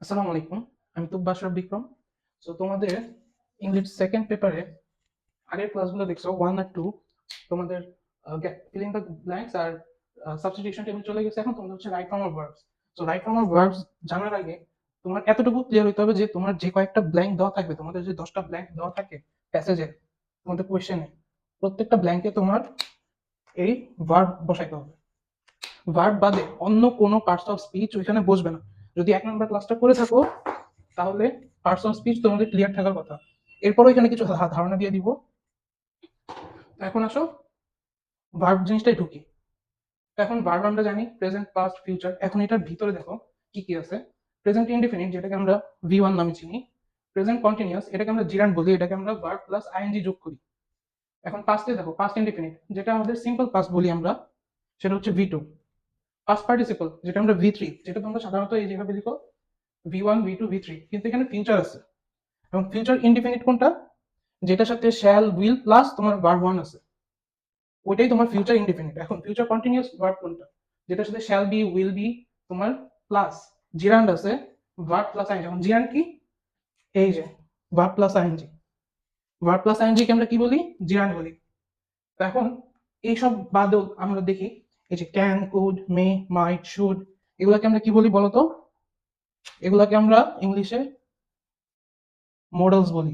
আসসালামু আলাইকুম। আমি তুব্বাশর বিক্রম। সো তোমাদের ইংলিশ সেকেন্ড পেপারে আগের ক্লাসগুলো দেখছো 1 আর 2 তোমাদের ফিলিং দ্য ব্ল্যাঙ্কস আর সাবস্টিটিউশন টেবিল চলে গেছে। এখন তোমাদের হচ্ছে right form of verbs. So right form of verbs জানার আগে তোমার এতটুকু ক্লিয়ার হতে হবে যে তোমার যে কয়েকটা ব্ল্যাঙ্ক দেওয়া থাকবে, তোমাদের যে 10টা ব্ল্যাঙ্ক দেওয়া থাকে প্যাসেজে, তোমাদের কোয়েশ্চেনে, প্রত্যেকটা ব্ল্যাঙ্কে তোমার এই ভার্ব বসাইতে হবে। ভার্ব বাদে অন্য কোনো পার্টস অফ স্পিচ ওইখানে বসবে না। যদি 1 নম্বর ক্লাসটা করে থাকো তাহলে পার্টস অফ স্পিচ তোমাদের ক্লিয়ার থাকার কথা। এরপরও এখানে কিছু ধারণা দিয়ে দিব। এখন আসো ভার্ব জিনিসটাই ঢুকি। এখন ভার্ব আমরা জানি প্রেজেন্ট, পাস্ট, ফিউচার। এখন এটার ভিতরে দেখো কি কি আছে। প্রেজেন্ট ইনডিফিনিট, যেটাকে আমরা V1 নামে চিনি। প্রেজেন্ট কন্টিনিউয়াস, এটাকে আমরা জিরান্ড বলি, এটাকে আমরা ভার্ব প্লাস আইএনজি যোগ করি। এখন পাস্টে দেখো পাস্ট ইনডিফিনিট, যেটা আমাদের সিম্পল পাস্ট বলি আমরা, সেটা হচ্ছে V2। পাস্ট পার্টিসিপল, যেটা আমরা V3, যেটা তোমরা সাধারণত এই যেভাবে লিখো V1 V2 V3, কিন্তু এখানে ফিউচার আছে। এবং ফিউচার ইনডিফিনিট কোনটা? যেটার সাথে শ্যাল, উইল প্লাস তোমার ভার্ব ওয়ান আছে, ওইটাই তোমার ফিউচার ইনডিফিনিট। এখন ফিউচার কন্টিনিউয়াস ভার্ব কোনটা? যেটার সাথে শ্যাল বি, উইল বি তোমার প্লাস জিরান্ড আছে, ভার্ব প্লাস আইএনজি। এখন জিরান্ড কি? এই যে verb plus ING. Verb plus ING কে আমরা কি বলি? জিরান্ড বলি। তো এখন এইসব বাদেও আমরা দেখি এই যে can, could, may, might, should, এগুলাকে আমরা কি বলি বলতো? এগুলাকে আমরা ইংলিশে মডেলস বলি।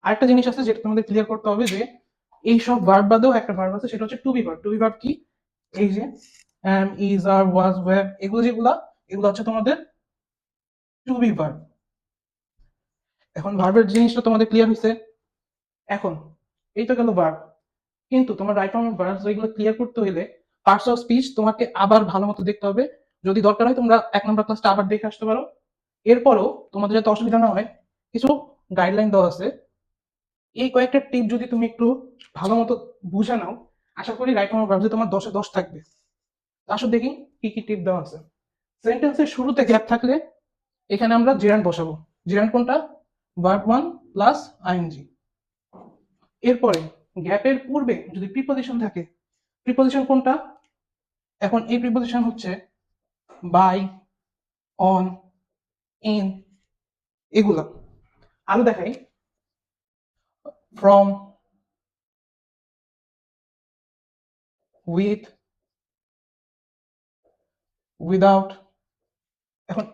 আরেকটা জিনিস আছে যেটা তোমাদের ক্লিয়ার করতে হবে, যে এই সব ভার্ব বাদেও একটা ভার্ব আছে, সেটা হচ্ছে to be verb. To be verb কি? এই যে অ্যাম, ইজ, আর, ওয়াজ, ওয়্যার, এগুলো যেগুলা, এগুলো হচ্ছে তোমাদের টু বি ভার্ব। এখন ভার্বের জিনিসটা তোমাদের ক্লিয়ার হয়েছে। এখন এই তো গেল ভার্ব, কিন্তু তোমার রাইট ফর্ম অফ ভার্বস এগুলো ক্লিয়ার করতে হলে পার্টস অফ স্পিচ তোমাকে আবার ভালো মতো দেখতে হবে। যদি দরকার হয় তোমরা 1 নম্বর ক্লাসটা আবার দেখে আসতে পারো। এরপরও তোমাদের যাতে অসুবিধা না হয়, কিছু গাইডলাইন দেওয়া আছে। এই কয়েকটা টিপ যদি তুমি একটু ভালো মতো বুঝে নাও, আশা করি রাইট ফর্ম অফ ভার্বসে তোমার 10-এ 10 থাকবে। আসো দেখি কি কি টিপ দেওয়া আছে। সেন্টেন্সের শুরুতে গ্যাপ থাকলে এখানে আমরা জেরান্ড বসাবো। জেরান্ড কোনটা? Verb one plus ING. এরপরে গ্যাপের পূর্বে যদি প্রিপোজিশন থাকে, প্রিপোজিশন কোনটা? এখন এই প্রিপোজিশন হচ্ছে বাই, অন, ইন, এগুলা। আরো দেখাই, ফ্রম, উইথ, উইদাউট। এখন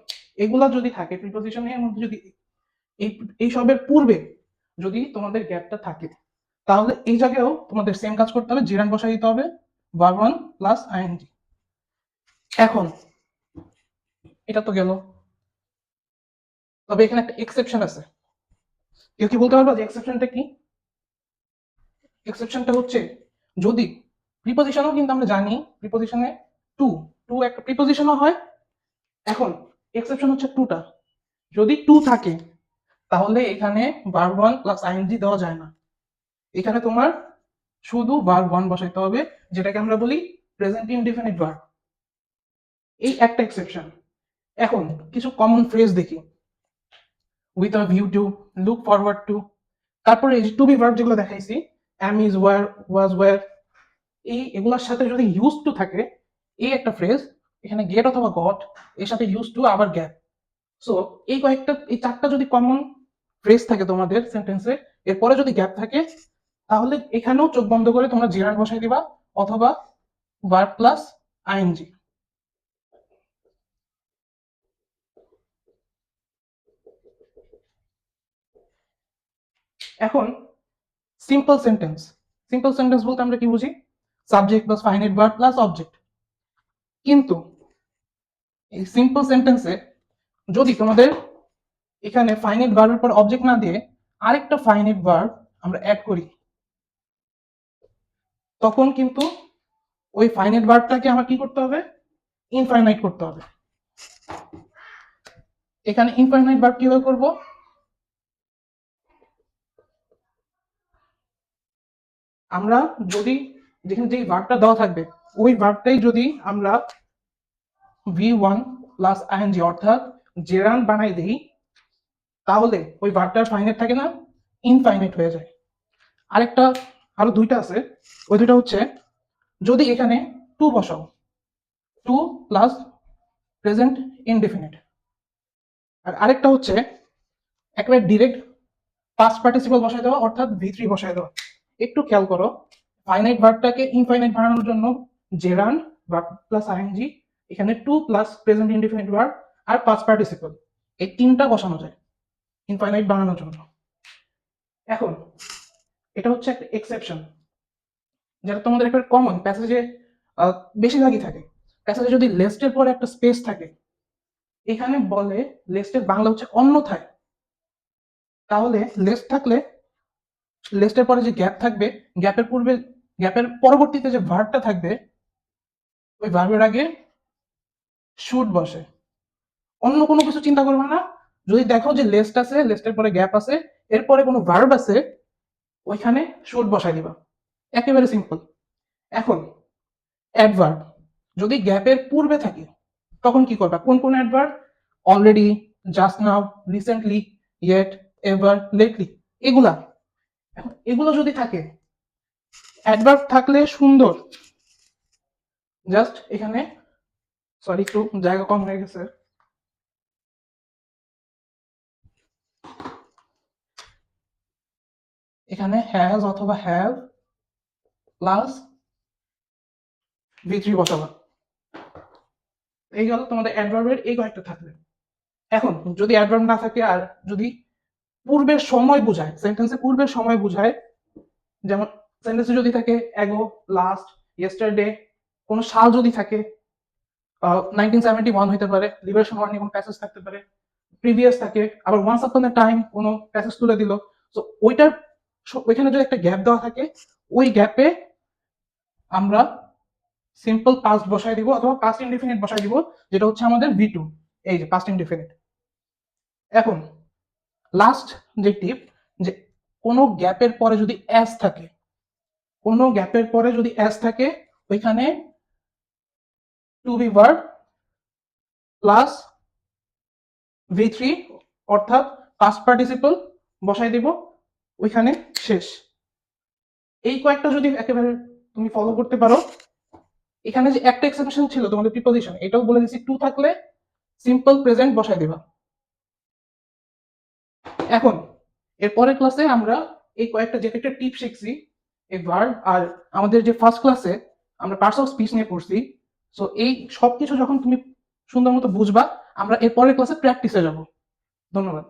এগুলা যদি থাকে প্রিপোজিশনের মধ্যে, যদি এই এই সবের পূর্বে যদি তোমাদের গ্যাপটা থাকে, তাহলে এই জায়গায়ও তোমাদের সেম কাজ করতে হবে, জিরান বসাই দিতে হবে, ভার্ব ওয়ান প্লাস আইএনজি। এখন এটা তো গেল, তবে এখানে একটা এক্সেপশন আছে। কেউ কি বলতে পারবা যে এক্সেপশনটা কি? এক্সেপশনটা হচ্ছে যদি প্রিপোজিশনও, কিন্তু আমরা জানি প্রিপোজিশনে টু, টু একটা প্রিপোজিশনও হয়। এখন এক্সেপশন হচ্ছে টুটা, যদি টু থাকে তাহলে এখানে ভার্ব ওয়ান প্লাস আইএনজি দেওয়া যায় না। এখানে তোমার শুধু ভার্ব ওয়ান বসাইতে হবে, যেটাকে আমরা বলি প্রেজেন্ট ইনডিফিনিট ভার্ব। এই একটা এক্সেপশন। এখন কিছু কমন ফ্রেজ দেখি। With a view to, look forward to, তারপরে এই টু বি ভার্ব যেগুলো দেখাইছি, অ্যাম, ইজ, ওয়ার, ওয়াজ, ওয়্যার, এই এগুলোর সাথে যদি ইউজ টু থাকে, এই একটা ফ্রেজ, এখানে গেট অথবা গট, এর সাথে ইউজ টু আবার গ্যাপ। সো এই কয়েকটা, এই চারটা যদি কমন ফ্রেজ থাকে তোমাদের সেন্টেন্সে, এরপরে যদি গ্যাপ থাকে, তাহলে এখানেও চোখ বন্ধ করে তোমরা জিরান বসাই দিবা, অথবা ভার্ব প্লাস আইএনজি। এখন সিম্পল সেন্টেন্স, সিম্পল সেন্টেন্স বলতে আমরা কি বুঝি? Subject plus finite verb plus object. কিন্তু এই সিম্পল সেন্টেন্সে যদি তোমাদের এখানে ফাইনাইট ভার্বের পর অবজেক্ট না দিয়ে আরেকটা ফাইনাইট ভার্ব আমরা অ্যাড করি, তখন কিন্তু ওই ফাইনাইট ভার্বটাকে আমার কি করতে হবে? ইনফাইনাইট করতে হবে। এখানে ইনফাইনাইট ভার্ব কিভাবে করব? আমরা যদি যেখানে যে ভার্বটা দেওয়া থাকবে, ওই ভার্বটাই যদি আমরা V1 প্লাস আইএনজি অর্থাৎ জেরান বানাই দিই, তাহলে ওই ভার্বটার ফাইনাইট থাকে না, ইনফাইনাইট হয়ে যায়। আরেকটা, আরো দুইটা আছে। ওই দুইটা হচ্ছে, যদি এখানে টু বসাও, টু প্লাস প্রেজেন্ট ইনডেফিনিট, আর আরেকটা হচ্ছে একেবারে ডিরেক্ট পাস্ট পার্টিসিপল বসায় দেওয়া, অর্থাৎ ভি3 বসায় দেওয়া। একটু খেয়াল করো, ফাইনাইট ভার্বটাকে ইনফাইনাইট বানানোর জন্য জেরান্ড ভার্ব প্লাস আইএনজি, এখানে to plus present indefinite verb আর পাস্ট পার্টিসিপল, এই তিনটা বসানো যায় ইনফাইনাইট বানানোর জন্য। এখন এটা হচ্ছে একটা এক্সেপশন, যেটা তোমাদের একটা কমন প্যাসেজে বেশিরভাগই থাকে। প্যাসেজে যদি লেস্টের পরে একটা স্পেস থাকে, এখানে বলে লেস্টের বাংলা হচ্ছে অন্যথায়, তাহলে লেস্ট থাকলে লেস্টের পরে যে গ্যাপ থাকবে, গ্যাপের পরবর্তীতে যে ভার্বটা থাকবে, ওই ভার্বের আগে শুড বসে। অন্য কোনো কিছু চিন্তা করবে না। যদি দেখো যে লেস্ট আছে, লেস্টের পরে গ্যাপ আছে, এরপরে কোনো ভার্ব আছে, ওইখানে শুড বসাই দিবা। একেবারে সিম্পল। এখন অ্যাডভার্ব যদি গ্যাপের পূর্বে থাকে, তখন কি করবা? কোন কোন adverb? Already, just now, recently, yet, ever, lately, এগুলা। এখন এগুলো যদি থাকে, অ্যাডভার্ব থাকলে সুন্দর, জাস্ট এখানে, সরি একটু জায়গা কম হয়ে গেছে, এখানে হ্যাজ অথবা হ্যাভ প্লাস ভি3 বসাবা। এই গেল তোমাদের অ্যাডভার্বের এই কয়েকটা থাকবে। এখন যদি অ্যাডভার্ব না থাকে আর যদি পূর্বের সময় বোঝায়, সেন্টেন্সে পূর্বের সময় বোঝায়, যেমন সেন্টেন্সে যদি থাকে অ্যাগো, লাস্ট, ইয়েস্টারডে, কোনো সাল যদি থাকে, 1971 হইতে পারে, লিবারেশন ওয়ার নিয়ে কোনো প্যাসেজ থাকতে পারে, প্রিভিয়াস থাকে, আবার ওয়ান্স আপন এ টাইম কোনো প্যাসেজ তুলে দিল, তো ওইটার ওইখানে যদি একটা গ্যাপ দেওয়া থাকে, ওই গ্যাপে আমরা সিম্পল পাস্ট বসাই দিব অথবা পাস্ট ইনডিফিনিট বসাই দিব, যেটা হচ্ছে আমাদের ভি2, এই যে পাস্ট ইনডিফিনিট। এখন লাস্ট যে টিপ, যে কোনো গ্যাপের পরে যদি এস থাকে, কোনো গ্যাপের পরে যদি এস থাকে, ওইখানে টু বি ভার্ব প্লাস ভি3 অর্থাৎ পাস্ট পার্টিসিপল বসাই দিব, ওইখানে শেষ। এই কয়েকটা যদি একেবারে তুমি ফলো করতে পারো, এখানে যে একটা এক্সেপশন ছিল তোমাদের প্রিপোজিশন, এটাও বলে দিচ্ছি, টু থাকলে সিম্পল প্রেজেন্ট বসাই দিবা। এখন এর পরের ক্লাসে আমরা এই কয়েকটা যে একটা টিপ শিখছি, এই ভার্ব, আর আমাদের যে ফার্স্ট ক্লাসে আমরা পার্টস অফ স্পিচ নিয়ে পড়ছি, সো এই সবকিছু যখন তুমি সুন্দর মতো বুঝবা, আমরা এর পরের ক্লাসে প্র্যাকটিসে যাব। ধন্যবাদ।